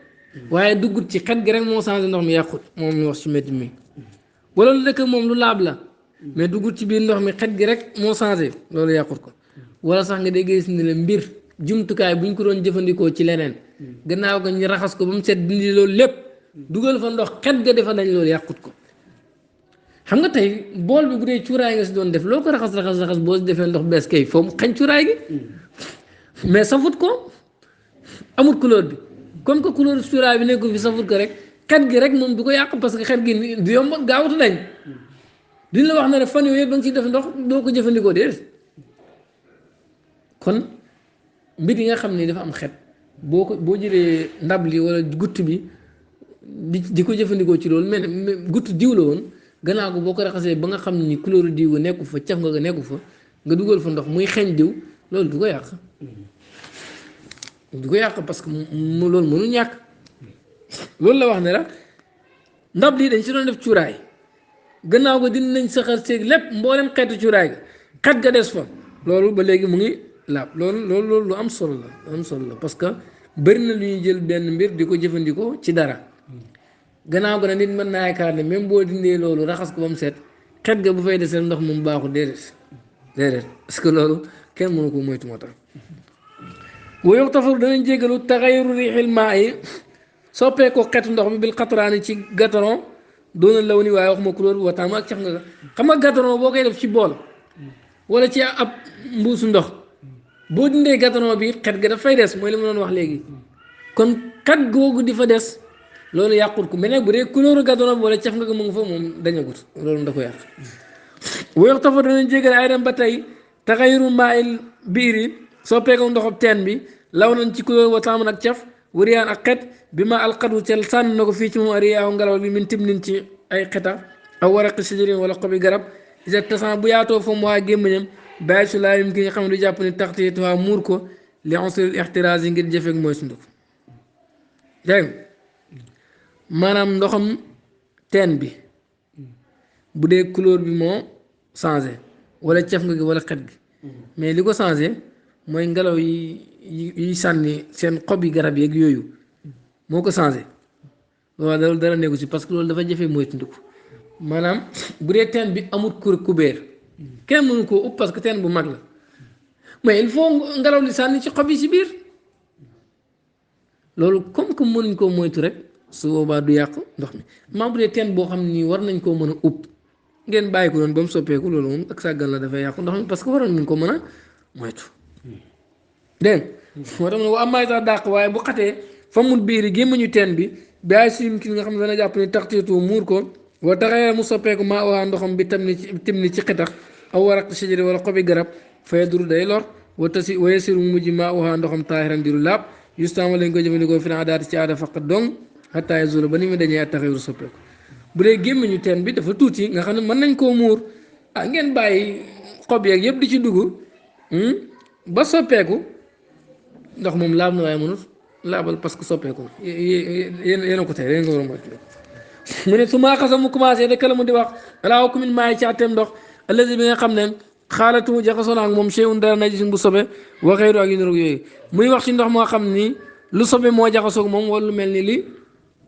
waaye duggut ci xet gi rek moo changé ndox mi yàqut moom mi wax ci métti mi wala lu dëkk ak moom lu laab la mais duggut ci biir ndox mi xet gi rek moo changé loolu yàqut ko wala sax nga dégg gis ni la mbir jumtukaay bu ñu ko doon jëfandikoo ci leneen gannaaw ga ñu raxas ko ba mu set dindi loolu lépp dugal fa ndox xet ga defa dañ loolu yàqut ko xam nga tey bool bi bu dee cuuraay nga si doon def loo ko raxas boo si defee ndox bees kay foo mu xañ cuuraay gi mais safut ko amul couleur bi comme que couleur cuuraay bi nekkul fi safut ko rek xet gi rek moom du ko yàq parce que xet gi du yomb gaawatu dañ duñ la wax ne fan yooyu yëpp ba nga ciy def ndox doo ko jëfandikoo déedéet kon mbir yi nga xam ne dafa am xet boo jëlee ndab li wala gutt bi di ko jëfandikoo ci loolu mais gutt diw la woon gannaaw ko boo ko raxasee ba nga xam ni couleur diw ga nekku fa caf nga nekku fa nga dugal fa ndox muy xeeñ diw loolu du ko yàq parce que loolu mënu ñàkk loolu la wax ne la ndab lii dañ si doon def cuuraay gannaaw ko dinañ saxar seeg lépp mboolem xeetu cuuraay ga xet ga des fa loolu ba léegi mu ngi laab loolu lu am solo la parce que bëri na lu ñuy jël benn mbir di ko jëfandikoo ci dara gannaaw ko nag nit mën naa yaakaar ne même boo dindee loolu raxas ko ba mu set xet ga bu fay desee ndox moom baaxul déedéet parce que loolu kenn mënu ko moytu moo tax woyow tafaru danañ jégalu taxayuru riixil maa yi soppee ko xetu ndox mi bil xatraani ci gataron doona law ni waaye waxuma couleur bu waxtaan ak cax nga xam nga gataron boo koy def ci bool wala ci ab mbuusu ndox boo dindee gataron bi xet ga dafay des mooy li ma doon wax léegi kon xet googu di fa des loolu yàqut ko mais nag bu dee couleur gataron bi wala caf nga ko mu ngi fa moom dañagut loolu da ko yàq woyox tafaru danañ jégal ay dem ba tey taxayuru maa il biiri soppeeku ndoxam teen bi law nañ ci couleur wa taaman ak caf wariyaan ak xet bi ma alxadu cel sànni na ko fii ci moom ariyaahu ngelaw li min timnin ci ay xeta aw waraqi sijarin wala xobi garab isa tasan bu yaatoo fa mu waa gémmañam bàyyi su laa yim ki nga xam ne du jàpp ni taxtiit waa muur ko li onsil ixtiraas yi ngir jëfeek mooy sunduk dégg maanaam ndoxam teen bi bu dee couleur bi moo changé wala caf nga gi wala xet gi mais li ko changé mooy ngelaw yi sànni seen xob yi garab yeeg yooyu moo ko changé waaw loolu dara nekku si parce que loolu dafa jafee mooy tundu maanaam bu dee teen bi amul kubéer kenn mënu koo upp parce que teen bu mag la mais il faut ngelaw li sànni ci xob yi si biir loolu comme que mënuñ koo moytu rek su boobaa du yàq ndox mi maa bu dee teen boo xam ni war nañ koo mën a upp ngeen bàyyi ko noonu ba mu soppeeku loolu moom ak sàggan la dafay yàqu ndox mi parce que waroon nañ ko mën a moytu dégg moo tax wa amaay sax dàq waaye bu xatee fa mut biiri gémmañu teen bi baay sim ki nga xam ne dana jàpp ni taxtiitu muur ko wa taxawee mu soppeeku maa waa ndoxam bi tam ni ci xetax aw waraq shajari wala xobi garab fay duru day lor wa tasi wa yasiru mu mujj maa waa ndoxam taahiran diru laab yustaama lañ ko jëfandikoo fi na daati ci aada faqat dong xataa yazula ba ni mu dañee taxawru soppeeku bu dee gémmañu teen bi dafa tuuti nga xam ne mën nañ koo muur ngeen bàyyi xob yeeg yëpp di ci dugg ba soppeeku ndox moom laab na waaye mënut laabal parce que soppeeku na yéen a ko tey yéen nga war a moytu mu ne su maa xasam mu commencé de kala mu di wax alaa hukumin maay ci àtteem ndox alladi bi nga xam ne xaalatu jaxasoo na ak moom shay'un dara najisun bu sobe wa xeyru ak yu niroog yooyu muy wax ci ndox moo xam ni lu sobe moo jaxasoo ak moom wala lu mel ni li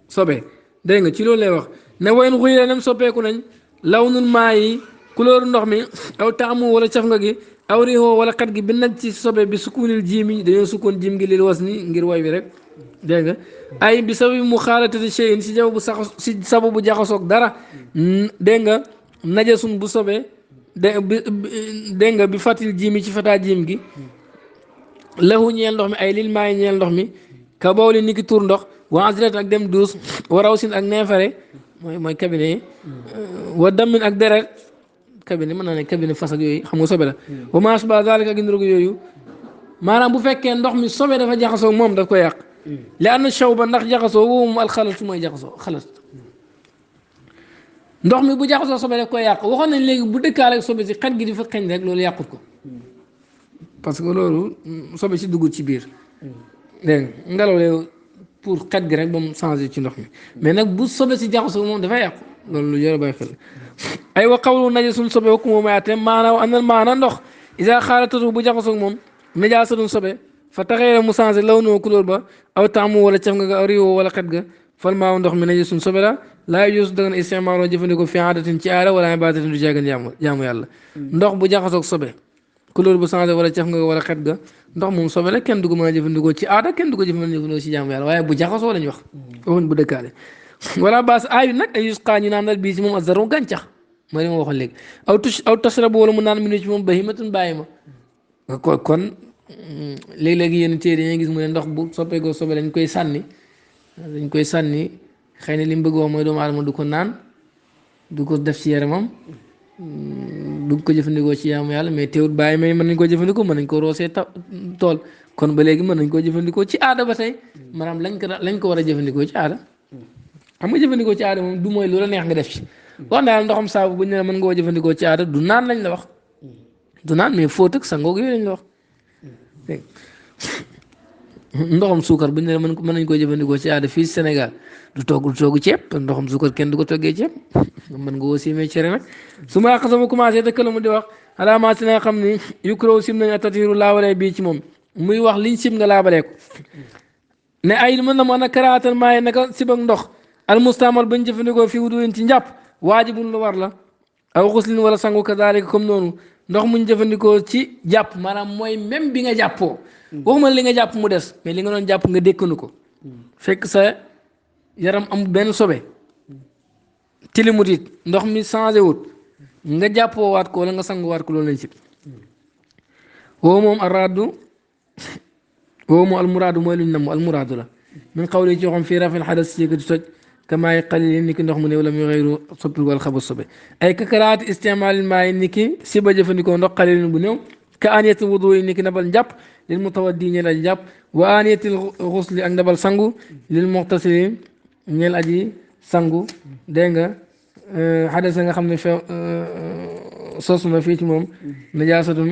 sobe dégg nga ci loolu lay wax ne wayn xuyra nem soppeeku nañ law nun maa yi couleur ndox mi aw taamu wala caf nga gi aw riixoo wala xat gi bi nag ci sobe bi sukkunil jiim yi dañoo sukkoon jiim gi lil was ni ngir way bi rek dégg nga ay bi sababi mu xaalatati shay'in si jaw bu sax si sababu jaxasoog dara dégg nga najasun bu sobe dégg nga bi fatil jiim yi ci fataa jiim gi lahu ñeel ndox mi ay lil maa yi ñeel ndox mi ka baw li niki tur ndox wa asilat ak dem duus wa rawsin ak neefare mooy cabinet yi wa dammin ak deret cabinet mën naa ne cabinet fas ak yooyu xam nga sobe la wa ma asba zalika ak indroog yooyu maanaam bu fekkee ndox mi sobe dafa jaxasoo moom daf ko yàq li anna shawba ndax jaxasoo woowu moom alxalatu mooy jaxasoo xalat ndox mi bu jaxasoo sobe daf koy yàq waxoon nañ léegi bu dëkkaale ak sobe si xet gi di fa xeñ rek loolu yàqut ko parce que loolu sobe si dugg ci biir dégg nga ngelaw pour xet gi rek ba mu changé ci ndox mi mais nag bu sobe si jaxasoo moom dafay yàqu loolu lu yor a bàyyi xel ay wa qawlu najasun sobe wakku moom ayaate maanaam anal maana ndox isa xaalatatu bu jaxasoo moom najaasatun sobe fa taxeere mu changé law noo couleur ba aw taamu wala caf nga ga aw riwo wala xet ga fal maaw ndox mi najasun sobe la laa yoosu dagan istimaaloo jëfandikoo fi aadatin ci aada wala ibadatin du jaagan jaamu yàlla ndox bu jaxasoo sobe couleur bu changé wala caf nga ga wala xet ga ndox moom sobe la kenn du ko mën a jëfandikoo ci aada kenn du ko jëfandikoo ci jaamu yàlla waaye bu jaxasoo lañ wax waxuñ bu dëkkaale wala baas aayu nag ay yusqaa ñu naan dal bii ci moom azzaru gàncax mooy li ma waxoon léegi aw tasrabu wala mu naan minu ci moom bahimatun bàyyi ma kon léeg-léegi yéen téere yi gis mu ne ndox bu soppeekoo sobe dañ koy sànni xëy na li mu bëgg wax mooy doomu aadama du ko naan du ko def ci yaramam du ko jëfandikoo ci yaamu yàlla mais teewut bàyyi may mën nañ koo jëfandikoo mën nañ ko roosee tool kon ba léegi mën nañ koo jëfandikoo ci aada ba tey maanaam lañ ko war a jëfandikoo ci aada xam nga jëfandikoo ci aada moom du mooy loola neex nga def ci wax naa ndoxam saabu bu ñu ne mën nga koo jëfandikoo ci aada du naan lañ la wax du naan mais fóot ak sangoog yooyu lañ la wax ndoxam suukar bu ñu ne mën nañ koo jëfandikoo ci aada fii Sénégal du togg ceeb ndoxam suukar kenn du ko toggee ceeb mën nga woo simee cere nag su ma xasama commencé dëkkala mu di wax alaamaa si nga xam ni yukraw sim nañ atatiru laabalee bii ci moom muy wax liñ sim nga laabalee ko ne ay mën na mën a karaatal maaye naka sib ak ndox almustaamal bañ jëfandikoo fii wuduin ci njàpp waajibun lu war la aw xuslin wala sangu kazalika comme noonu ndox muñ jëfandikoo ci jàpp maanaam mooy même bi nga jàppoo waxuma li nga jàpp mu des mais li nga doon jàpp nga dékkanu ko fekk sa yaram am benn sobe tilimut it ndox mi changé wut nga jàppoo waat ko wala nga sangu waat ko loolu lañ ci woo moom araadu woo moom almuraadu mooy luñ namm almuraadu la min xawli ci waxam fii rafil xadas ci yëkkati toj kamaay xalil ni ki ndox mu néew la muy xëyru soppi wala xabar sobe ay kakaraati istimaalil maay ni ki si ba jëfandikoo ndox xalil bu néew ka aniyati wudu yi ni ki nabal njàpp lil mutawaddi ñeel aji jàpp wa aniyatil xusli ak ndabal sangu lil muxtasili ñeel aji sangu dégg nga xadasa nga xam ne fe sos na fii ci moom najaasatum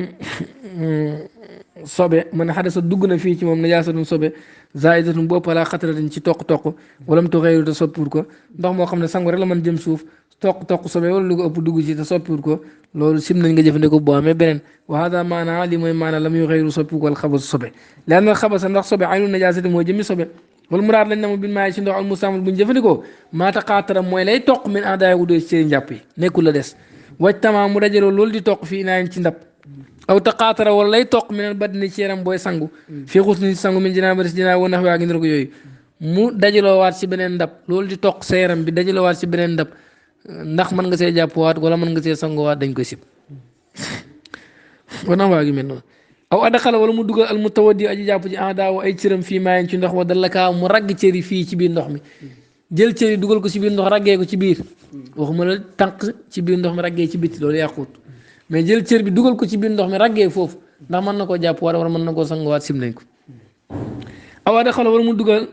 sobe man xadasa dugg na fii ci moom najaasatum sobe zaidatum bu ëpp ala xatratin ci toq-toq wala mu toxeeru te soppiwut ko ndox moo xam ne sangu rek la mën jëm suuf toq-toq sobe wala lu ko ëpp dugg ci te soppiwut ko loolu sim nañ nga jëfandikoo boo amee beneen wa hada maana li mooy maana la muy xëyru soppiwu ko al xabas sobe lan na xabasa ndax sobe aynu najaasati mooy jëmmi sobe wala muraad lañ na mu bin maay ci ndox al mustaamal bu ñu jëfandikoo maata xaatara mooy lay toq min adaay wudu ci njàpp yi nekkul la des waj tamaa mu dajaloo loolu di toq fii naayin ci ndab aw taqaatara wala lay toq minal badni ci yaram booy sangu fii xus ni sangu min jinaa bari si jinaa woon nax waa gi ndor ko yooyu mu dajaloo waat ci beneen ndab loolu di toq sa yaram bi dajaloo waat ci beneen ndab ndax mën nga see jàpp waat wala mën nga see sangu waat dañ koy sib war nax waa gi mel noonu aw adaxala wala mu dugal al mutawaddi aji jàpp ci daaw ay cëram fii maayen ci ndox wa dallaka mu ragg cëri fii ci biir ndox mi jël cëri dugal ko ci biir ndox raggee ko ci biir waxuma la tànk ci biir ndox mi raggee ci bitti loolu yàquut mais jël cër bi dugal ko ci biir ndox mi raggee foofu ndax mën na koo jàpp waat wala mën na koo sanguwaat sim nañ ko aw daxala wala mu dugal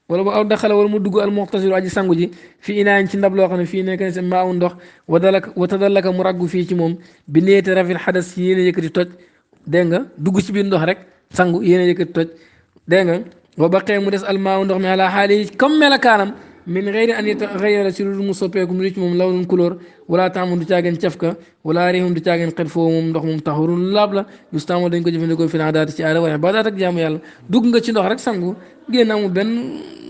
aw daxala wala mu dugg al muxtasiru aji sangu ji fii inaayin ci ndab loo xam ne fii nekk na si maa u ndox wa tadallaka mu raggu fii ci moom bi neete rafil xadas yéen a yëkkati toj dégg nga dugg ci biir ndox rek sangu yéen a yëkkati toj dégg nga wa baqee mu des al maa u ndox mi ala xaali comme melakaanam min xëyri an yataxayara si lu mu soppeeku mu ci moom lawnun couleur wala taamun du caageen cafka wala réexum du caageen xet foofu moom ndox moom taxurun laab la yustaama dañ ko jëfandikoo fi daati ci aada waaye baadaat ak jaamu yàlla dugg nga ci ndox rek sangu génn amul benn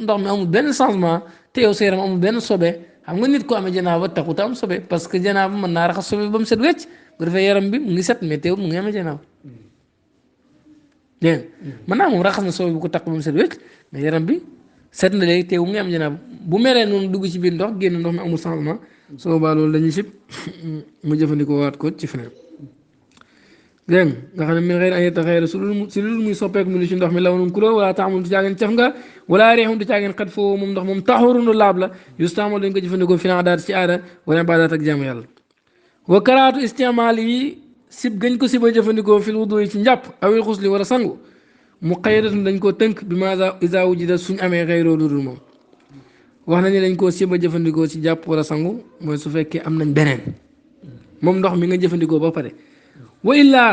ndox mi amul benn changement te yow sa yaram amul benn sobe xam nga nit ko amee janaaba taxut am sobe parce que janaaba mën naa raxas sobe ba mu set wecc bu defee yaram bi mu ngi set mais teewul mu ngi amee janaaba dégg nga mën naa moom raxas na sobe bu ko taq ba mu set wecc mais yaram bi set na léegi teewul mu ngi am janaaba bu meree noonu dugg ci biir ndox génn ndox mi amul changement soo boobaa loolu dañuy sib mu jëfandikoo waat ko ci feneen dégg nga xam ne min xëy na ay yataxayara si lu muy soppeeku mu ci ndox mi lawnun couleur wala taamul du caageen caf nga wala reexum du caageen xet foofu moom ndox moom taxurunu laab la yustaamal dañ ko jëfandikoo fi daat ci aada wala ibaadaat ak jaamu yàlla wa karaatu istimaal yi sib gañ ko siba jëfandikoo fil wudu yi ci njàpp awil xusli wala sangu mu xayratun dañ koo tënk bi ma isa wujida suñ amee xayroo ludul moom wax nañu dañ koo siba jëfandikoo ci jàpp wala sangu mooy su fekkee am nañ beneen moom ndox mi nga jëfandikoo ba pare wa illaa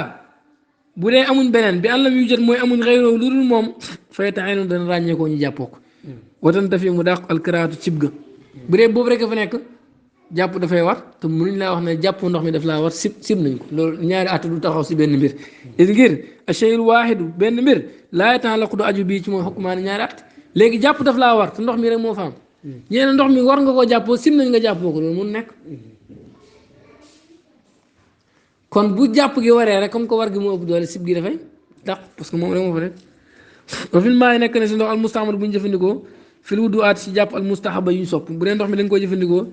bu dee amuñ beneen bi àllam yu jot mooy amuñ xayroo lu dul moom fay taxee noonu dana ràññeekoo ñu jàppoo ko watan dafii mu dàq alkaraatu cib ga bu dee boobu rek a fa nekk jàpp dafay war te mënuñ laa wax ne jàpp ndox mi daf laa war sib nañ ko loolu ñaari at du taxaw si benn mbir is ngir ashayul waaxidu benn mbir laa yataallaqu du aju bii ci mooy xukmaani ñaari at léegi jàpp daf laa war te ndox mi rek moo fa am ñeene ndox mi war nga koo jàppoo sib nañ nga jàppoo ko loolu mun nekk kon bu jàpp gi waree rek comme que war gi moo ëpp doole sib gi dafay dàq parce que moom rek moo fa nekk wa fil maa yi nekk ne si ndox al mustaamal bu ñu jëfandikoo fil wudu aat si jàpp al mustahaba yu ñu sopp bu dee ndox mi dañ koy jëfandikoo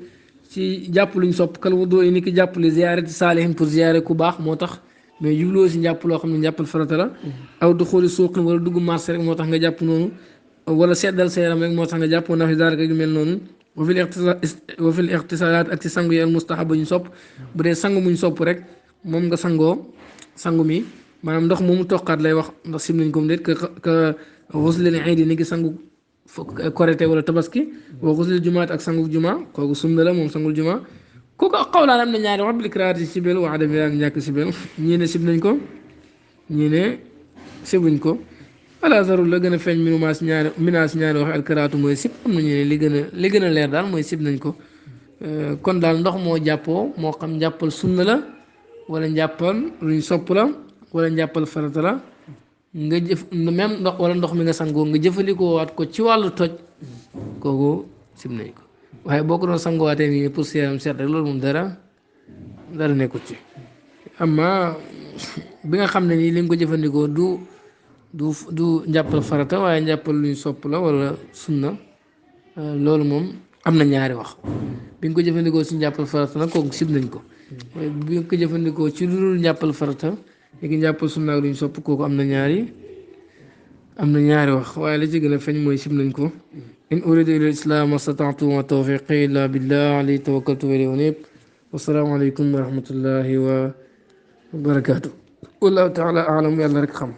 ci jàpp luñ sopp kal wudu yi ni ki jàpp li ziyaarati saalihin pour ziyaare ku baax moo tax mais jubloo si njàpp loo xam ne njàppal farata la aw du xooli suuqin wala dugg marché rek moo tax nga jàpp noonu wala seddal sa yaram rek moo tax nga jàpp ndax fi daalika yu mel noonu wa fil ixtisaalaat ak ci sangu yi al mustahaba ñu sopp bu dee sangu muñ sopp rek moom nga sangoo sangu mi maanaam ndox moomu toqaat lay wax ndax sim nañ ko mu déet ka xuslil iid ni ki sangu korite wala tabaski wa xuslil jumaat ak sangu juma kooku sunna la moom sangul juma kooku xawlaan am na ñaari wax bil karaati sibel wa adami ak ñàkk sibel ñii ne sib nañ ko ñii ne sibuñ ko ala zarul la gën a feeñ minaas ñaari wax al karaatu mooy sib am na ñu ne li gën a leer daal mooy sib nañ ko kon daal ndox moo jàppoo moo xam njàppal sunna la wala njàppal luñ sopp la wala njàppal farata la nga jëf même ndox wala ndox mi nga sangoo nga jëfandikoo waat ko ci wàllu toj kooku sib nañ ko waaye boo ko doon sangowaatee nii pour seeram seet rek loolu moom dara nekkul ci amma bi nga xam ne nii li nga ko jëfandikoo du njàppal farata waaye njàppal luñ sopp la wala sunna loolu moom am na ñaari wax bi nga ko jëfandikoo ci njàppal farata nag kooku sib nañ ko waaye bi nga ko jëfandikoo ci lu dul njàppal farata léegi njàppal sunna ak luñ sopp kooku am na ñaari wax waaye la ci gën a feeñ mooy sib nañ ko in uridu ila al-islam mastata'tu wa tawfiqi illa billah alayhi tawakkaltu wa ilayhi unib wassalaamu alaykum wa rahmatullahi wa barakatuh wallahu taala a'lam yàlla rek xam